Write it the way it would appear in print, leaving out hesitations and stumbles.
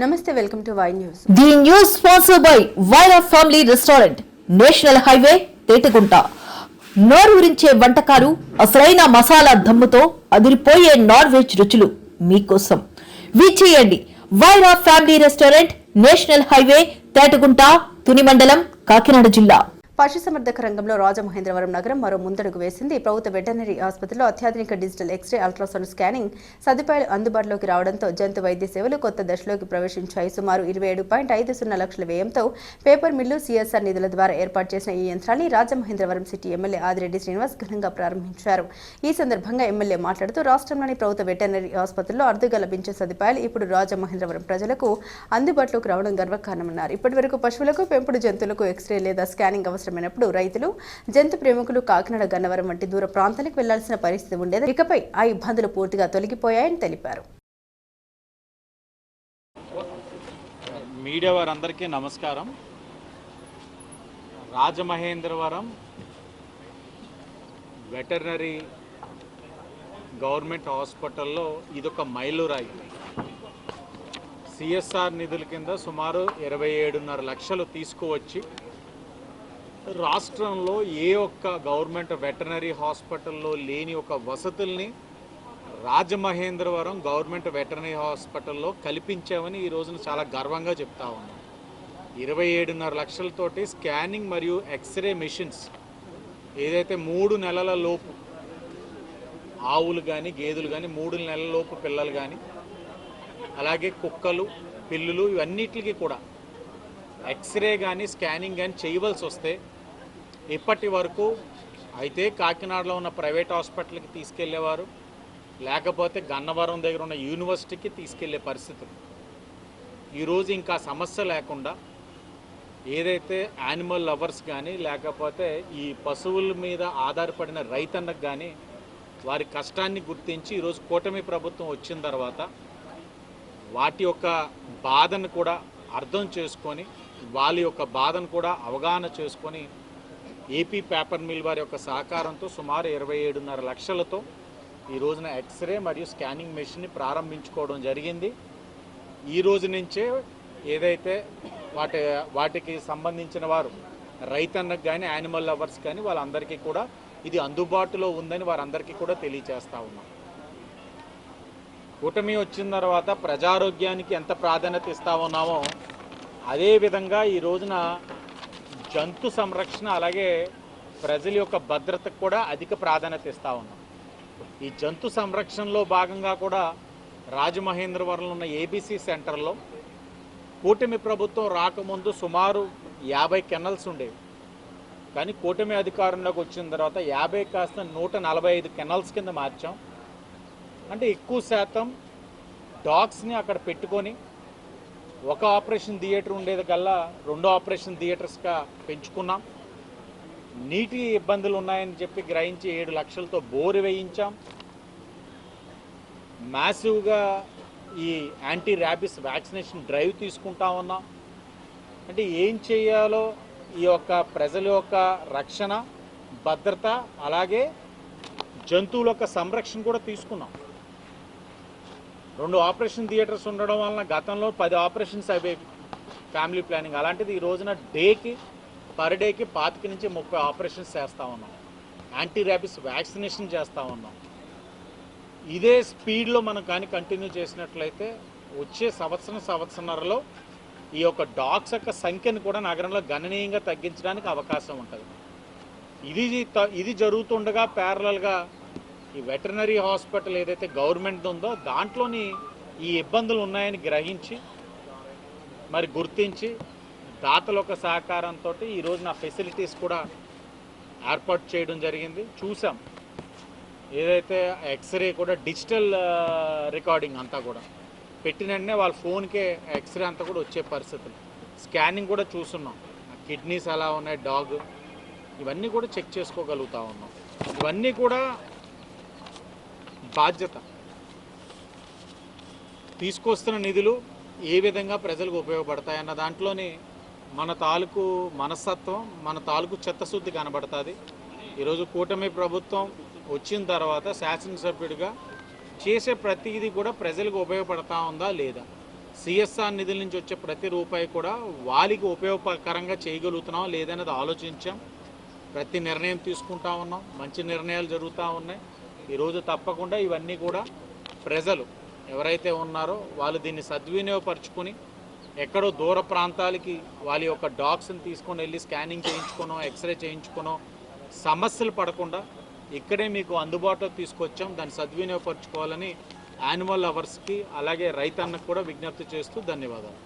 Namaste, welcome to Y News. The news sponsored by Vaira Family Restaurant, National Highway, Tetegunta. నోరూరించే వంటకాలు, అసలైన మసాలా దమ్ముతో అదిరిపోయే non veg రుచులు మీకోసం. విచ్చేయండి Vaira family restaurant, national highway, Tetagunta, Tuni మండలం, కాకినాడ జిల్లా. పశుసంవర్ధక రంగంలో రాజమహేంద్రవరం నగరం మరో ముందడుగు వేసింది. ప్రభుత్వ వెటర్నరీ ఆసుపత్రిలో అత్యాధునిక డిజిటల్ ఎక్స్రే, అల్ట్రాసౌండ్ స్కానింగ్ సదుపాయాలు అందుబాటులోకి రావడంతో జంతు వైద్య సేవలు కొత్త దశలోకి ప్రవేశించాయి. సుమారు 27.50 లక్షల వ్యయంతో పేపర్ మిల్లు, సిఎస్ఆర్ నిధుల ద్వారా ఏర్పాటు చేసిన ఈ యంత్రాన్ని రాజమహేంద్రవరం సిటీ ఎమ్మెల్యే ఆదిరెడ్డి శ్రీనివాస్ ఘనంగా ప్రారంభించారు. ఈ సందర్భంగా ఎమ్మెల్యే మాట్లాడుతూ రాష్ట్రంలోని ప్రభుత్వ వెటర్నరీ ఆసుపత్రిలో అరుదుగా లభించే సదుపాయాలు ఇప్పుడు రాజమహేంద్రవరం ప్రజలకు అందుబాటులోకి రావడం గర్వకారణమన్నారు. ఇప్పటివరకు పశువులకు, పెంపుడు జంతువులకు ఎక్స్రే లేదా స్కానింగ్ అవసరమైనప్పుడు రైతులు, జంతు ప్రేమికులు కాకినాడ, గన్నవరం వంటి దూర ప్రాంతాలకు వెళ్లాల్సిన పరిస్థితి ఉండేది. ఇకపై ఆ ఇబ్బందులు పూర్తిగా తొలగిపోయాయని తెలిపారు. మీడియా వారందరికీ నమస్కారం. రాజమహేంద్రవరం వెటర్నరీ గవర్నమెంట్ హాస్పిటల్లో ఇదొక మైలురాయి. సిఎస్ఆర్ నిధుల కింద సుమారు 27.5 లక్షలు తీసుకువచ్చి రాష్ట్రంలో ఏ ఒక్క గవర్నమెంట్ వెటర్నరీ హాస్పిటల్లో లేని ఒక వసతుల్ని రాజమహేంద్రవరం గవర్నమెంట్ వెటర్నరీ హాస్పిటల్లో కల్పించామని ఈ రోజున చాలా గర్వంగా చెప్తా ఉన్నాం. 27.5 లక్షలతోటి స్కానింగ్ మరియు ఎక్స్రే మెషిన్స్ ఏదైతే 3 నెలల లోపు ఆవులు కానీ, గేదెలు కానీ, 3 నెలల లోపు పిల్లలు కానీ, అలాగే కుక్కలు, పిల్లులు, ఇవన్నిటికీ కూడా ఎక్స్రే కానీ, స్కానింగ్ కానీ చేయవలసి వస్తే ఇప్పటి వరకు అయితే కాకినాడలో ఉన్న ప్రైవేట్ హాస్పిటల్కి తీసుకెళ్లేవారు, లేకపోతే గన్నవరం దగ్గర ఉన్న యూనివర్సిటీకి తీసుకెళ్లే పరిస్థితులు. ఈరోజు ఇంకా సమస్య లేకుండా ఏదైతే యానిమల్ లవర్స్ కానీ, లేకపోతే ఈ పశువుల మీద ఆధారపడిన రైతన్నకు కానీ వారి కష్టాన్ని గుర్తించి ఈరోజు కూటమి ప్రభుత్వం వచ్చిన తర్వాత వాటి యొక్క బాధను కూడా అర్థం చేసుకొని, వాళ్ళ యొక్క బాధను కూడా అవగాహన చేసుకొని ఏపీ పేపర్ మిల్ వారి యొక్క సహకారంతో సుమారు 27.5 లక్షలతో ఈ రోజున ఎక్స్రే మరియు స్కానింగ్ మెషిన్ని ప్రారంభించుకోవడం జరిగింది. ఈ రోజు నుంచే ఏదైతే వాటికి సంబంధించిన వారు రైతన్నకు కానీ, యానిమల్ లవర్స్ కానీ వాళ్ళందరికీ కూడా ఇది అందుబాటులో ఉందని వారందరికీ కూడా తెలియజేస్తూ ఉన్నాం. కూటమి వచ్చిన తర్వాత ప్రజారోగ్యానికి ఎంత ప్రాధాన్యత ఇస్తా ఉన్నామో అదేవిధంగా ఈ రోజున జంతు సంరక్షణ, అలాగే ప్రజల యొక్క భద్రతకు కూడా అధిక ప్రాధాన్యత ఇస్తూ ఉన్నాం. ఈ జంతు సంరక్షణలో భాగంగా కూడా రాజమహేంద్రవరంలో ఉన్న ఏబీసీ సెంటర్లో కూటమి ప్రభుత్వం రాకముందు సుమారు 50 కెన్నల్స్ ఉండేవి. కానీ కూటమి అధికారంలోకి వచ్చిన తర్వాత 50 కాస్త 145 కెన్నల్స్ కింద మార్చాం. అంటే ఎక్కువ శాతం డాగ్స్ని అక్కడ పెట్టుకొని ఒక ఆపరేషన్ థియేటర్ ఉండేది కల్లా 2 ఆపరేషన్ థియేటర్స్గా పెంచుకున్నాం. నీటి ఇబ్బందులు ఉన్నాయని చెప్పి గ్రహించి 7 లక్షలతో బోరు వేయించాం. మ్యాసివ్గా ఈ యాంటీ ర్యాబిస్ వ్యాక్సినేషన్ డ్రైవ్ తీసుకుంటా ఉన్నాం. అంటే ఏం చేయాలో ఈ యొక్క ప్రజల యొక్క రక్షణ, భద్రత, అలాగే జంతువుల యొక్క సంరక్షణ కూడా తీసుకున్నాం. 2 ఆపరేషన్ థియేటర్స్ ఉండడం వలన గతంలో 10 ఆపరేషన్స్ అయ్యేవి ఫ్యామిలీ ప్లానింగ్. అలాంటిది ఈ రోజున పర్ డేకి 25 నుంచి 30 ఆపరేషన్స్ చేస్తూ ఉన్నాం. యాంటీ ర్యాబిస్ వ్యాక్సినేషన్ చేస్తూ ఉన్నాం. ఇదే స్పీడ్లో మనం కానీ కంటిన్యూ చేసినట్లయితే వచ్చే సంవత్సరంన్నరలో ఈ యొక్క డాగ్స్ యొక్క సంఖ్యను కూడా నగరంలో గణనీయంగా తగ్గించడానికి అవకాశం ఉంటుంది. ఇది జరుగుతుండగా ప్యారలల్గా ఈ వెటర్నరీ హాస్పిటల్ ఏదైతే గవర్నమెంట్ ఉందో దాంట్లోని ఈ ఇబ్బందులు ఉన్నాయని గ్రహించి మరి గుర్తించి దాతల యొక్క సహకారంతో ఈ రోజున ఫెసిలిటీస్ కూడా ఏర్పాటు చేయడం జరిగింది. చూసాం ఏదైతే ఎక్స్రే కూడా డిజిటల్ రికార్డింగ్ అంతా కూడా పెట్టిన వెంటనే వాళ్ళ ఫోన్కే ఎక్స్రే అంతా కూడా వచ్చే పరిస్థితులు. స్కానింగ్ కూడా చూస్తున్నాం, కిడ్నీస్ ఎలా ఉన్నాయి, డాగ్, ఇవన్నీ కూడా చెక్ చేసుకోగలుగుతూ ఉన్నాం. ఇవన్నీ కూడా బాధ్యత. తీసుకొస్తున్న నిధులు ఏ విధంగా ప్రజలకు ఉపయోగపడతాయన్న దాంట్లోని మన తాలూకు మనస్తత్వం, మన తాలూకు చిత్తశుద్ధి కనబడుతుంది. ఈరోజు కూటమి ప్రభుత్వం వచ్చిన తర్వాత శాసనసభ్యుడిగా చేసే ప్రతిదీ కూడా ప్రజలకు ఉపయోగపడతా ఉందా లేదా, సిఎస్ఆర్ నిధుల నుంచి వచ్చే ప్రతి రూపాయి కూడా వాళ్ళకి ఉపయోగకరంగా చేయగలుగుతున్నాం లేదనేది ఆలోచించాం. ప్రతి నిర్ణయం తీసుకుంటా ఉన్నాం, మంచి నిర్ణయాలు జరుగుతూ ఉన్నాయి. ఈరోజు తప్పకుండా ఇవన్నీ కూడా ప్రజలు ఎవరైతే ఉన్నారో వాళ్ళు దీన్ని సద్వినియోగపరుచుకొని ఎక్కడో దూర ప్రాంతాలకి వాళ్ళ యొక్క డాగ్స్ని తీసుకొని వెళ్ళి స్కానింగ్ చేయించుకోనో ఎక్స్రే చేయించుకోనో సమస్యలు పడకుండా ఇక్కడే మీకు అందుబాటులో తీసుకొచ్చాం. దాన్ని సద్వినియోగపరచుకోవాలని యానిమల్ లవర్స్కి అలాగే రైతన్నకు కూడా విజ్ఞప్తి చేస్తూ ధన్యవాదాలు.